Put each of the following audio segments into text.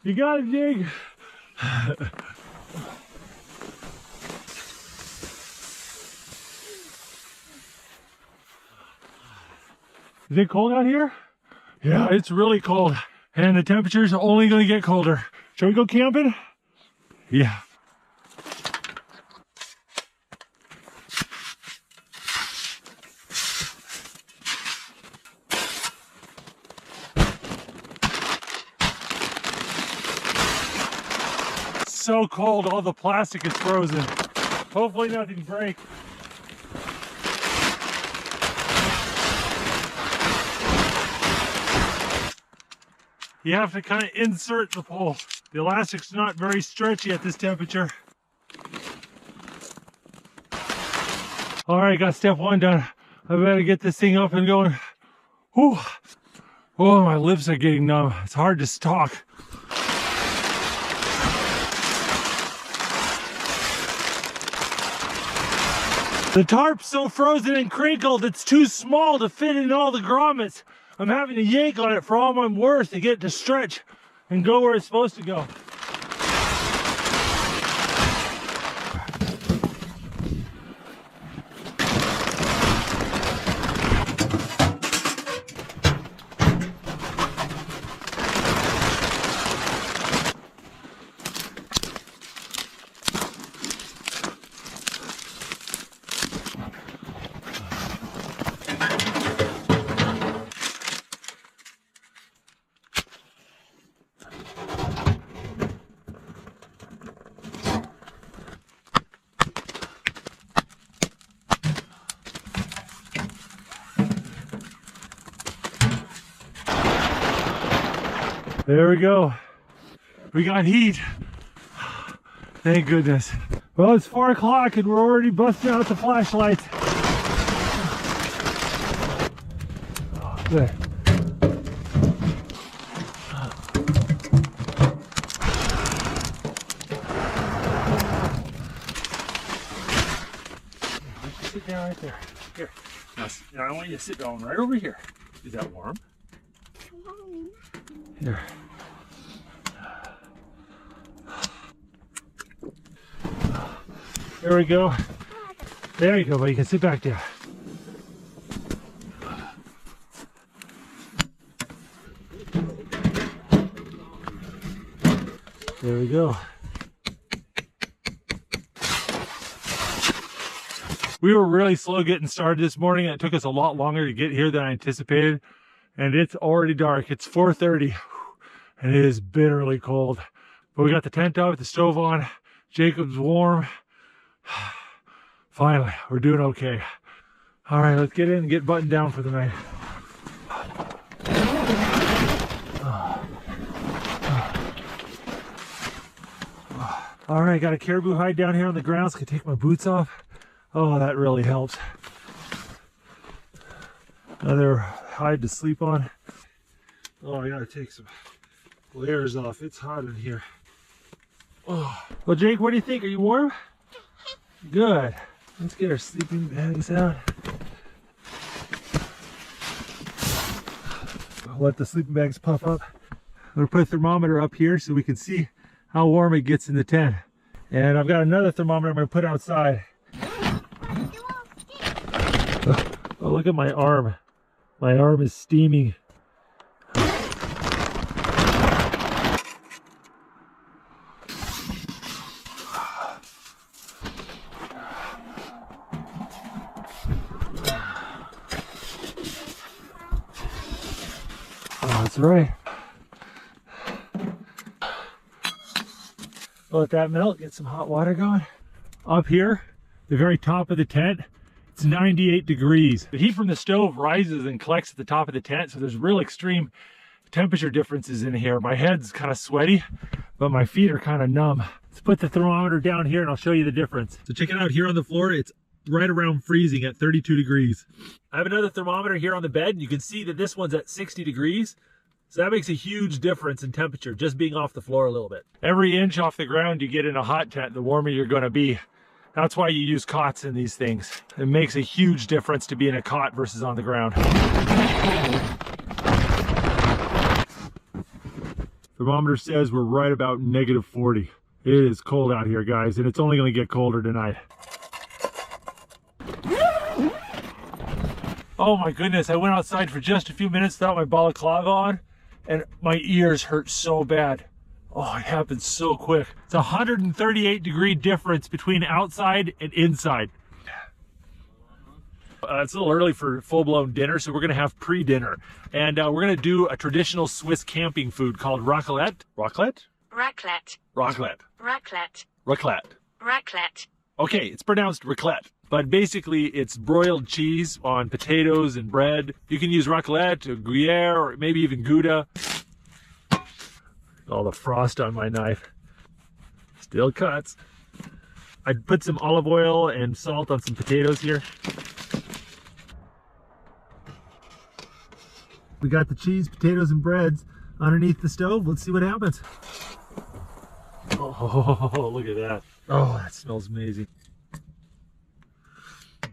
You got it, Jake. Is it cold out here? Yeah, it's really cold. And the temperature's only gonna get colder. Shall we go camping? Yeah. So cold, all the plastic is frozen. Hopefully nothing breaks. You have to kind of insert the pole. The elastic's not very stretchy at this temperature. All right, got step one done. I better get this thing up and going. Whew. Oh, my lips are getting numb. It's hard to talk. The tarp's so frozen and crinkled, it's too small to fit in all the grommets. I'm having to yank on it for all I'm worth to get it to stretch and go where it's supposed to go. There we go. We got heat. Thank goodness. Well, it's 4 o'clock and we're already busting out the flashlights. There. Sit down right there. Here. Now I want you to sit down right over here. Is that warm? Here. There we go. There you go, but you can sit back down. There we go. We were really slow getting started this morning. It took us a lot longer to get here than I anticipated. And it's already dark. It's 4:30 and it is bitterly cold. But we got the tent up, the stove on, Jacob's warm. Finally, we're doing okay. All right, let's get in and get buttoned down for the night. All right, got a caribou hide down here on the ground, so I can take my boots off. Oh, that really helps. Another hide to sleep on. Oh, I gotta take some layers off. It's hot in here. Oh. Well, Jake, what do you think? Are you warm? Good. Let's get our sleeping bags out. I'll let the sleeping bags puff up. I'm gonna put a thermometer up here so we can see how warm it gets in the tent. And I've got another thermometer I'm gonna put outside. Oh, look at my arm. My arm is steaming. Oh, that's right. Let that melt, get some hot water going. Up here, the very top of the tent, it's 98 degrees. The heat from the stove rises and collects at the top of the tent, so there's real extreme temperature differences in here. My head's kind of sweaty, but my feet are kind of numb. Let's put the thermometer down here and I'll show you the difference. So check it out here on the floor. It's right around freezing at 32 degrees. I have another thermometer here on the bed, and you can see that this one's at 60 degrees. So that makes a huge difference in temperature, just being off the floor a little bit. Every inch off the ground you get in a hot tent, the warmer you're gonna be. That's why you use cots in these things. It makes a huge difference to be in a cot versus on the ground. Thermometer says we're right about -40. It is cold out here, guys, and it's only going to get colder tonight. Oh my goodness, I went outside for just a few minutes without my balaclava on, and my ears hurt so bad. Oh, it happened so quick. It's a 138-degree difference between outside and inside. It's a little early for full-blown dinner, so we're going to have pre-dinner. And we're going to do a traditional Swiss camping food called raclette. Raclette? Raclette. Raclette. Raclette. Raclette. Raclette. Okay, it's pronounced raclette, but basically it's broiled cheese on potatoes and bread. You can use raclette or Gruyere or maybe even Gouda. All the frost on my knife. Still cuts. I'd put some olive oil and salt on some potatoes here. We got the cheese, potatoes, and breads underneath the stove. Let's see what happens. Oh, look at that. Oh, that smells amazing.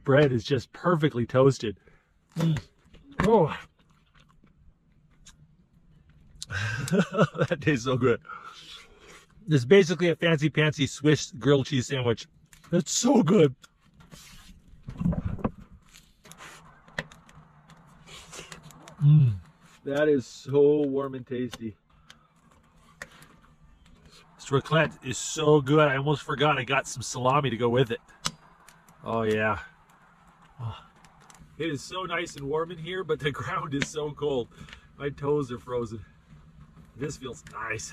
Bread is just perfectly toasted. Oh. That tastes so good. This is basically a fancy Swiss grilled cheese sandwich. That's so good. That is so warm and tasty. This raclette is so good. I almost forgot I got some salami to go with it. Oh yeah. Oh. It is so nice and warm in here, but the ground is so cold. My toes are frozen. This feels nice.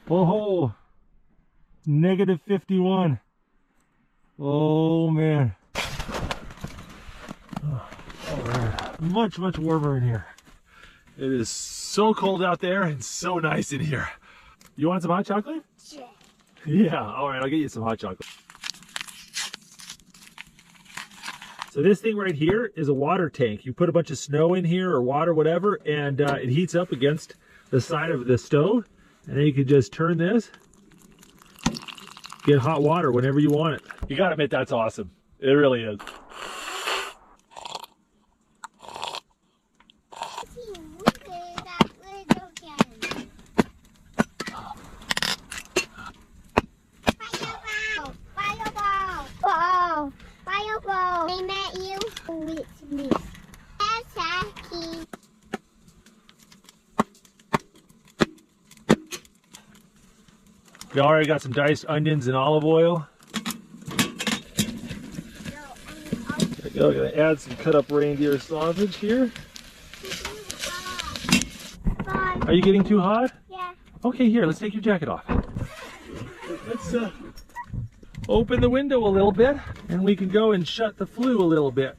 Oh, -51. Oh man. Much warmer in here. It is so cold out there and so nice in here. You want some hot chocolate? Yeah. Yeah, all right, I'll get you some hot chocolate. So this thing right here is a water tank. You put a bunch of snow in here or water, whatever, and it heats up against the side of the stove. And then you can just turn this, get hot water whenever you want it. You gotta admit, that's awesome. It really is. I met you with me. We already got some diced onions and olive oil. There we go. Gonna add some cut up reindeer sausage here. Are you getting too hot? Yeah. Okay, here, let's take your jacket off. Let's open the window a little bit and we can go and shut the flue a little bit.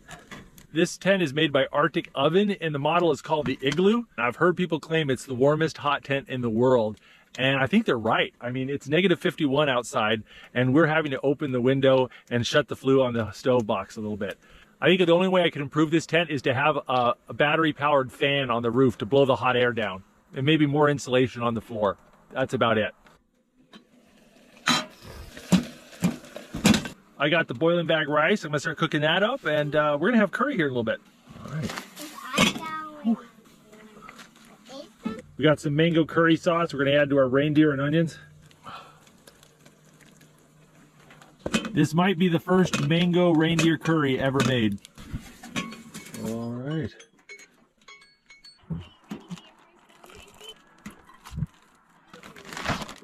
This tent is made by Arctic Oven and the model is called the Igloo. I've heard people claim it's the warmest hot tent in the world. And I think they're right. I mean, it's -51 outside and we're having to open the window and shut the flue on the stove box a little bit. I think the only way I can improve this tent is to have a battery powered fan on the roof to blow the hot air down and maybe more insulation on the floor. That's about it. I got the boiling bag rice. I'm gonna start cooking that up and we're gonna have curry here in a little bit. All right. We got some mango curry sauce we're gonna add to our reindeer and onions. This might be the first mango reindeer curry ever made. All right.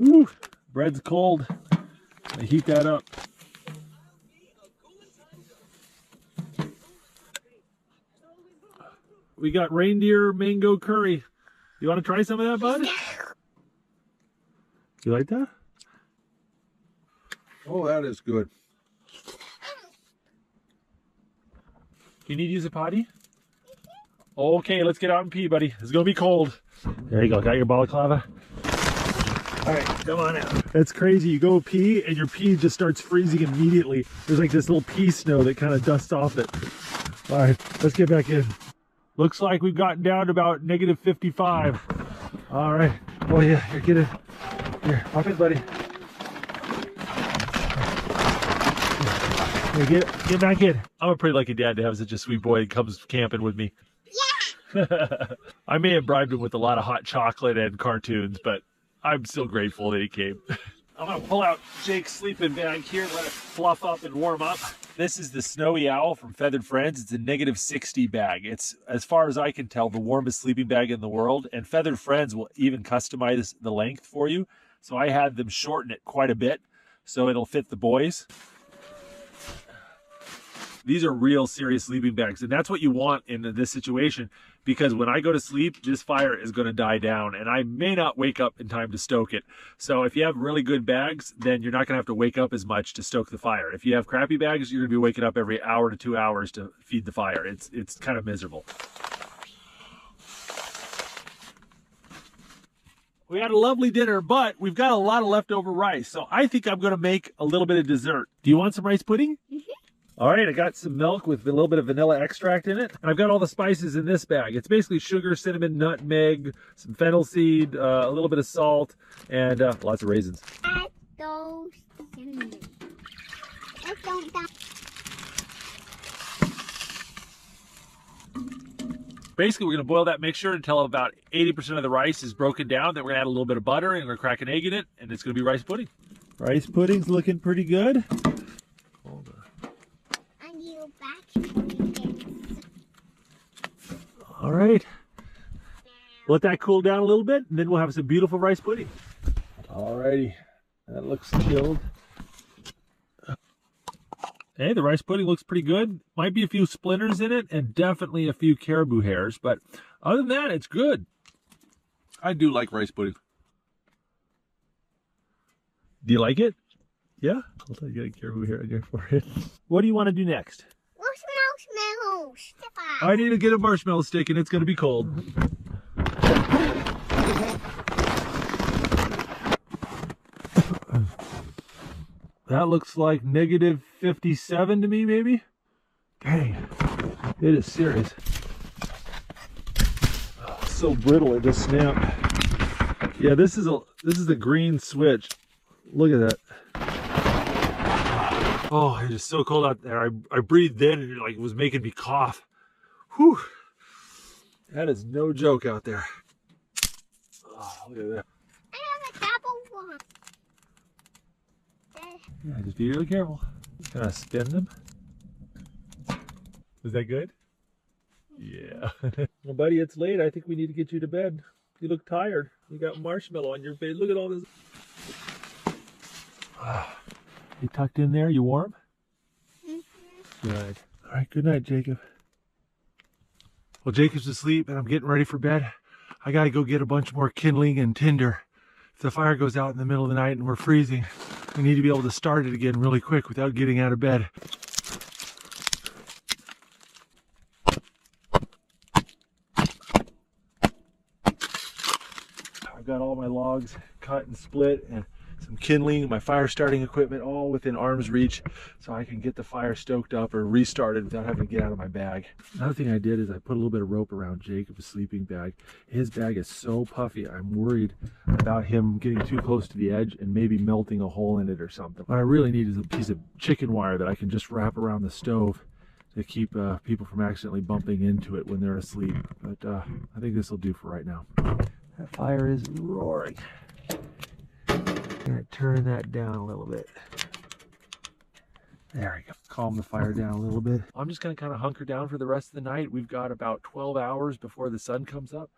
Woo, bread's cold. I heat that up. We got reindeer mango curry. You want to try some of that, bud? You like that? Oh, that is good. You need to use a potty? Okay, let's get out and pee, buddy. It's gonna be cold. There you go, got your balaclava. All right, come on out. That's crazy, you go pee and your pee just starts freezing immediately. There's like this little pee snow that kind of dusts off it. All right, let's get back in. Looks like we've gotten down to about -55. All right. Oh yeah, here, get in. Here, hop in, buddy. Here, get back in. I'm a pretty lucky dad to have such a sweet boy that comes camping with me. I may have bribed him with a lot of hot chocolate and cartoons, but I'm still grateful that he came. I'm gonna pull out Jake's sleeping bag here, let it fluff up and warm up. This is the Snowy Owl from Feathered Friends. It's a -60 bag. It's, as far as I can tell, the warmest sleeping bag in the world, and Feathered Friends will even customize the length for you. So I had them shorten it quite a bit so it'll fit the boys. These are real serious sleeping bags, and that's what you want in this situation, because when I go to sleep, this fire is going to die down, and I may not wake up in time to stoke it. So if you have really good bags, then you're not going to have to wake up as much to stoke the fire. If you have crappy bags, you're going to be waking up every hour to 2 hours to feed the fire. It's kind of miserable. We had a lovely dinner, but we've got a lot of leftover rice, so I think I'm going to make a little bit of dessert. Do you want some rice pudding? Mm-hmm. All right, I got some milk with a little bit of vanilla extract in it. And I've got all the spices in this bag. It's basically sugar, cinnamon, nutmeg, some fennel seed, a little bit of salt, and lots of raisins. Add those cinnamon. Basically, we're going to boil that mixture until about 80% of the rice is broken down. Then we're going to add a little bit of butter, and we're going to crack an egg in it, and it's going to be rice pudding. Rice pudding's looking pretty good. Hold on. All right, let that cool down a little bit, and then we'll have some beautiful rice pudding. All righty, that looks chilled. Hey, the rice pudding looks pretty good. Might be a few splinters in it, and definitely a few caribou hairs, but other than that, it's good. I do like rice pudding. Do you like it? Yeah? Hold on, you got a caribou hair on your forehead. What do you want to do next? Marshmallows. I need to get a marshmallow stick, and it's going to be cold. That looks like -57 to me, maybe? Dang, it is serious. Oh, so brittle, it just snapped. Yeah, this is the green switch. Look at that. Oh, it is so cold out there. I breathed in and it was making me cough. Whew. That is no joke out there. Oh, look at that. I have a double one. Yeah, just be really careful. Can I spin them? Is that good? Yeah. Well, buddy, it's late. I think we need to get you to bed. You look tired. You got marshmallow on your face. Look at all this. You tucked in there? You warm? Mm-hmm. Good. All right, good night, Jacob. Well, Jacob's asleep and I'm getting ready for bed. I gotta go get a bunch more kindling and tinder. If the fire goes out in the middle of the night and we're freezing, we need to be able to start it again really quick without getting out of bed. I've got all my logs cut and split and some kindling, my fire starting equipment, all within arm's reach, so I can get the fire stoked up or restarted without having to get out of my bag. Another thing I did is I put a little bit of rope around Jacob's sleeping bag. His bag is so puffy, I'm worried about him getting too close to the edge and maybe melting a hole in it or something. What I really need is a piece of chicken wire that I can just wrap around the stove to keep people from accidentally bumping into it when they're asleep. But I think this will do for right now. That fire is roaring. I'm gonna turn that down a little bit. There we go. Calm the fire down a little bit. I'm just gonna kind of hunker down for the rest of the night. We've got about 12 hours before the sun comes up.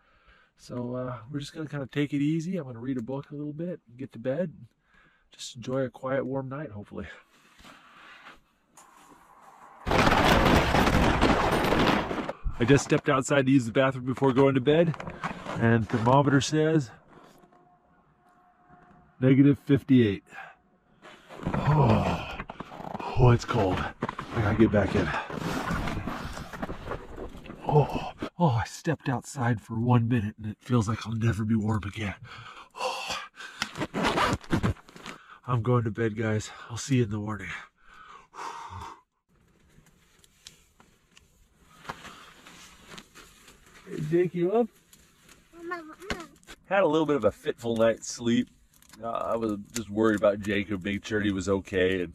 So we're just gonna kind of take it easy. I'm gonna read a book a little bit, and get to bed, and just enjoy a quiet, warm night, hopefully. I just stepped outside to use the bathroom before going to bed, and thermometer says -58. Oh, it's cold. I gotta get back in. Oh, I stepped outside for 1 minute and it feels like I'll never be warm again. Oh. I'm going to bed, guys. I'll see you in the morning. Hey, Jake, you up? Had a little bit of a fitful night's sleep. I was just worried about Jacob, making sure he was okay, and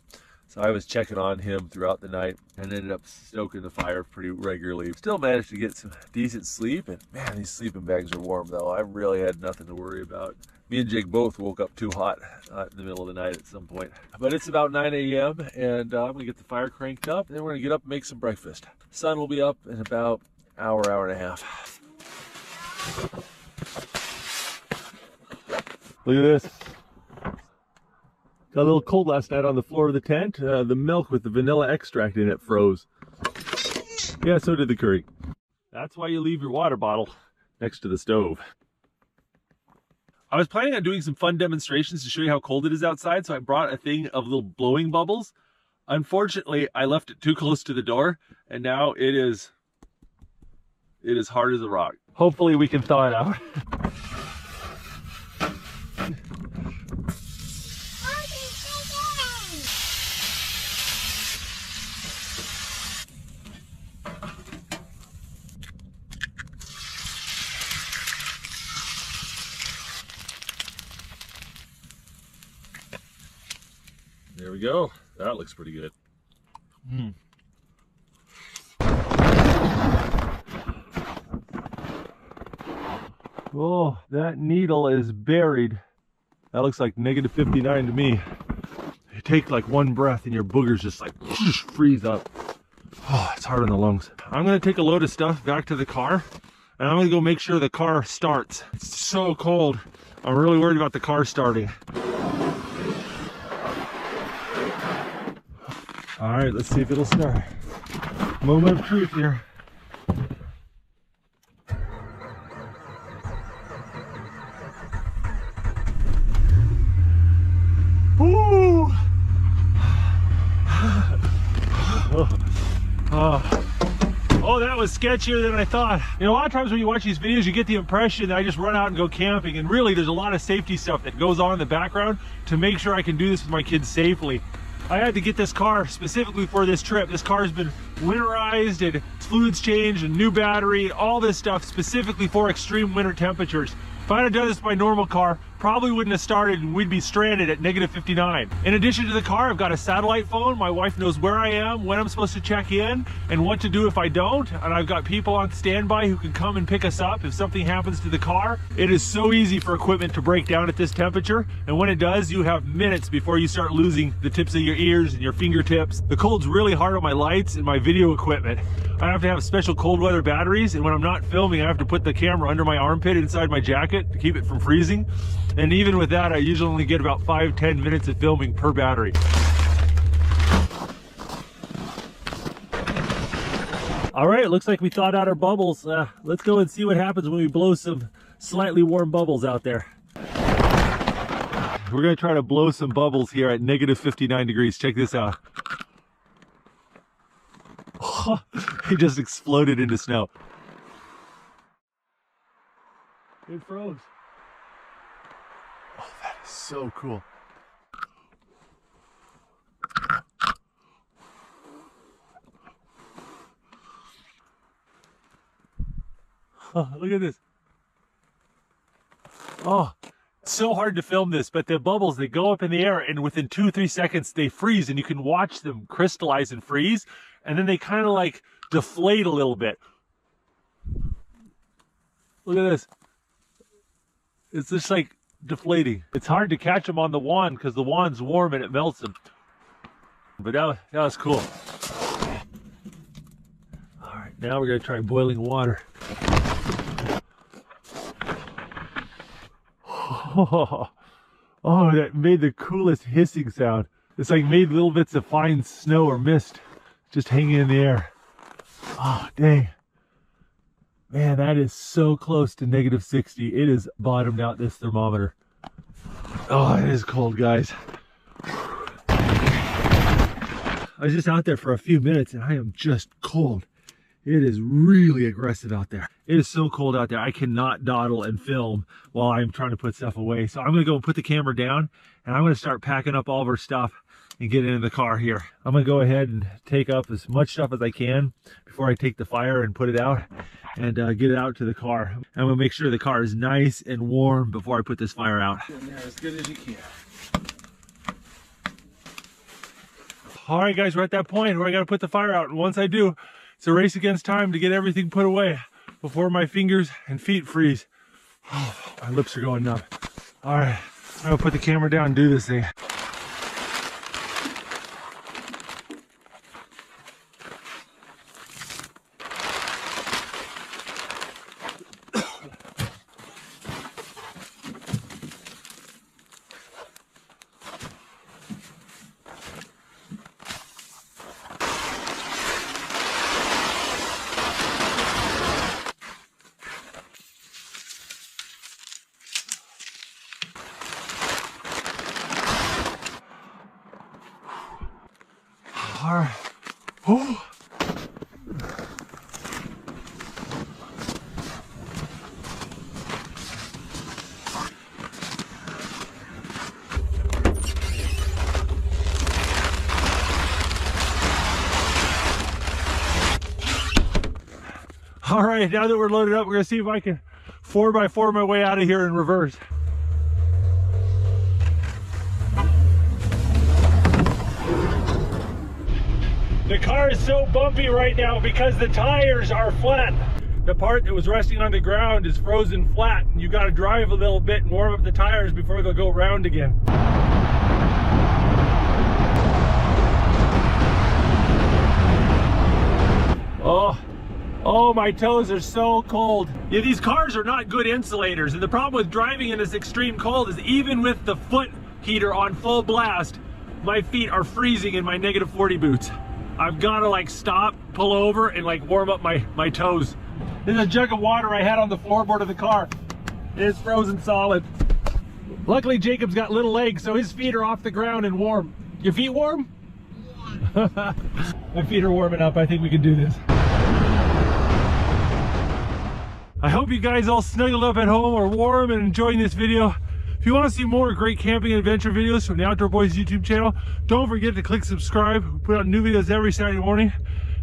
So I was checking on him throughout the night and ended up stoking the fire pretty regularly. Still managed to get some decent sleep, and man, these sleeping bags are warm though. I really had nothing to worry about. Me and Jake both woke up too hot in the middle of the night at some point. But it's about 9 a.m. and I'm gonna get the fire cranked up, and then we're gonna get up and make some breakfast. Sun will be up in about an hour, hour and a half. Look at this. Got a little cold last night on the floor of the tent. The milk with the vanilla extract in it froze. Yeah, so did the curry. That's why you leave your water bottle next to the stove. I was planning on doing some fun demonstrations to show you how cold it is outside, so I brought a thing of little blowing bubbles. Unfortunately, I left it too close to the door, and now it is hard as a rock. Hopefully we can thaw it out. There we go. That looks pretty good. Oh, that needle is buried. That looks like -59 to me. You take like one breath and your boogers just like freeze up. Oh, it's hard on the lungs. I'm gonna take a load of stuff back to the car, and I'm gonna go make sure the car starts. It's so cold. I'm really worried about the car starting. All right, let's see if it'll start. Moment of truth here. Woo! Oh, that was sketchier than I thought. You know, a lot of times when you watch these videos, you get the impression that I just run out and go camping, and really there's a lot of safety stuff that goes on in the background to make sure I can do this with my kids safely. I had to get this car specifically for this trip. This car has been winterized and fluids changed and new battery, all this stuff specifically for extreme winter temperatures. If I had done this with my normal car, probably wouldn't have started and we'd be stranded at -59. In addition to the car, I've got a satellite phone. My wife knows where I am, when I'm supposed to check in, and what to do if I don't. And I've got people on standby who can come and pick us up if something happens to the car. It is so easy for equipment to break down at this temperature. And when it does, you have minutes before you start losing the tips of your ears and your fingertips. The cold's really hard on my lights and my video equipment. I have to have special cold weather batteries, and when I'm not filming, I have to put the camera under my armpit inside my jacket to keep it from freezing. And even with that, I usually only get about 5-10 minutes of filming per battery. All right, looks like we thawed out our bubbles. Let's go and see what happens when we blow some slightly warm bubbles out there. We're gonna try to blow some bubbles here at -59 degrees. Check this out. It just exploded into snow. It froze. Oh, that is so cool. Oh, look at this. Oh, it's so hard to film this, but the bubbles, they go up in the air and within 2-3 seconds they freeze, and you can watch them crystallize and freeze, and then they kind of like deflate a little bit. Look at this. It's just like deflating. It's hard to catch them on the wand because the wand's warm and it melts them. But that was cool. All right, now we're gonna try boiling water. Oh, that made the coolest hissing sound. It's like made little bits of fine snow or mist just hanging in the air. Oh, dang. Man, that is so close to -60. It is bottomed out, this thermometer. Oh, it is cold, guys. I was just out there for a few minutes and I am just cold. It is really aggressive out there. It is so cold out there. I cannot dawdle and film while I'm trying to put stuff away. So I'm gonna go and put the camera down, and I'm gonna start packing up all of our stuff and get into the car here. I'm gonna go ahead and take up as much stuff as I can before I take the fire and put it out, and get it out to the car. I'm gonna make sure the car is nice and warm before I put this fire out. Get in there as good as you can. All right, guys, we're at that point where I got to put the fire out. And once I do, it's a race against time to get everything put away before my fingers and feet freeze. Oh, my lips are going numb. All right, I'm gonna put the camera down and do this thing. All right. Oh. All right, now that we're loaded up, we're gonna see if I can 4x4 my way out of here in reverse. The car is so bumpy right now because the tires are flat. The part that was resting on the ground is frozen flat. You got to drive a little bit and warm up the tires before they'll go round again. Oh, my toes are so cold. Yeah, these cars are not good insulators. And the problem with driving in this extreme cold is even with the foot heater on full blast, my feet are freezing in my -40 boots. I've got to like stop, pull over, and like warm up my toes. There's a jug of water I had on the floorboard of the car. It's frozen solid. Luckily, Jacob's got little legs, so his feet are off the ground and warm. Your feet warm? Yeah. My feet are warming up. I think we can do this. I hope you guys all snuggled up at home are warm and enjoying this video. If you want to see more great camping and adventure videos from the Outdoor Boys YouTube channel, don't forget to click subscribe. We put out new videos every Saturday morning.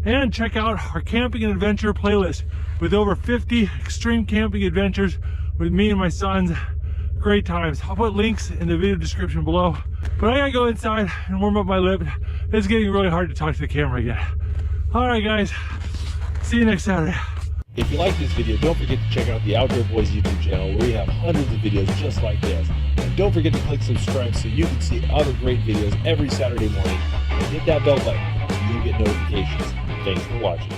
And check out our camping and adventure playlist with over 50 extreme camping adventures with me and my sons. Great times. I'll put links in the video description below. But I gotta go inside and warm up my lip. It's getting really hard to talk to the camera again. All right, guys. See you next Saturday. If you like this video, don't forget to check out the Outdoor Boys YouTube channel where we have hundreds of videos just like this. And don't forget to click subscribe so you can see other great videos every Saturday morning. And hit that bell button so you get notifications. Thanks for watching.